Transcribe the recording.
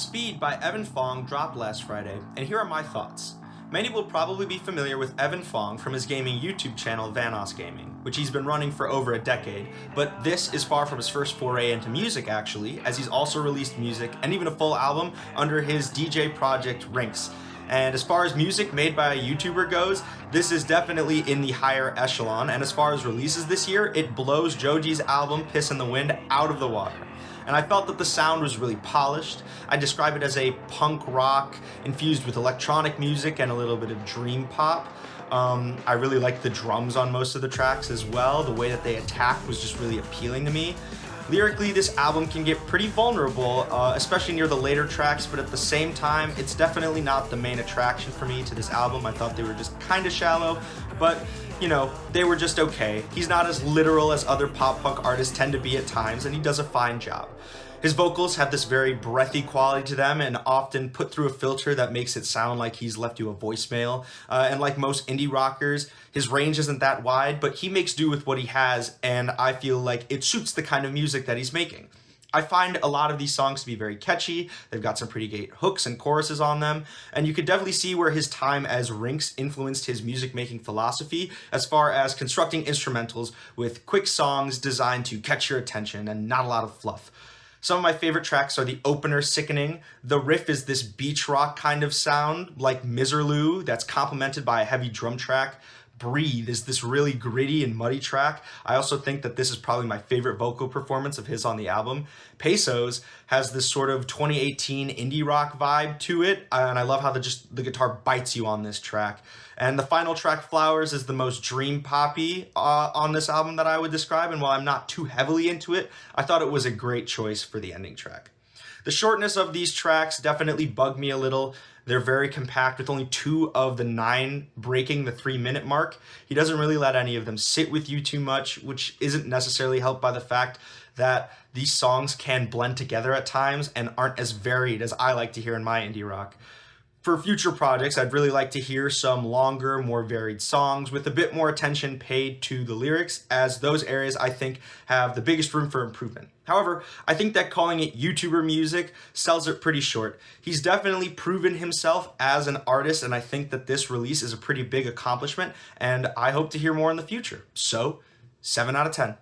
Speed by Evan Fong dropped last Friday, and here are my thoughts. Many will probably be familiar with Evan Fong from his gaming YouTube channel Vanoss Gaming, which he's been running for over a decade, but this is far from his first foray into music actually, as he's also released music and even a full album under his DJ project Rinks. And as far as music made by a YouTuber goes, this is definitely in the higher echelon, and as far as releases this year, it blows Joji's album Piss in the Wind out of the water. And I felt that the sound was really polished. I describe it as a punk rock infused with electronic music and a little bit of dream pop. I really liked the drums on most of the tracks as well. The way that they attack was just really appealing to me. Lyrically, this album can get pretty vulnerable, especially near the later tracks, but at the same time, it's definitely not the main attraction for me to this album. I thought they were just kind of shallow, but you know, they were just okay. He's not as literal as other pop punk artists tend to be at times, and he does a fine job. His vocals have this very breathy quality to them and often put through a filter that makes it sound like he's left you a voicemail. And like most indie rockers, his range isn't that wide, but he makes do with what he has, and I feel like it suits the kind of music that he's making. I find a lot of these songs to be very catchy. They've got some pretty great hooks and choruses on them, and you could definitely see where his time as Rinks influenced his music-making philosophy as far as constructing instrumentals with quick songs designed to catch your attention and not a lot of fluff. Some of my favorite tracks are the opener, Sickening. The riff is this beach rock kind of sound, like Miserlou, that's complemented by a heavy drum track. Breathe is this really gritty and muddy track. I also think that this is probably my favorite vocal performance of his on the album. Pesos has this sort of 2018 indie rock vibe to it, and I love how the guitar bites you on this track. And the final track, Flowers, is the most dream poppy on this album that I would describe, and while I'm not too heavily into it, I thought it was a great choice for the ending track. The shortness of these tracks definitely bugged me a little. They're very compact, with only 2 of the 9 breaking the 3-minute mark. He doesn't really let any of them sit with you too much, which isn't necessarily helped by the fact that these songs can blend together at times and aren't as varied as I like to hear in my indie rock. For future projects, I'd really like to hear some longer, more varied songs with a bit more attention paid to the lyrics, as those areas I think have the biggest room for improvement. However, I think that calling it YouTuber music sells it pretty short. He's definitely proven himself as an artist, and I think that this release is a pretty big accomplishment, and I hope to hear more in the future. So, 7 out of 10.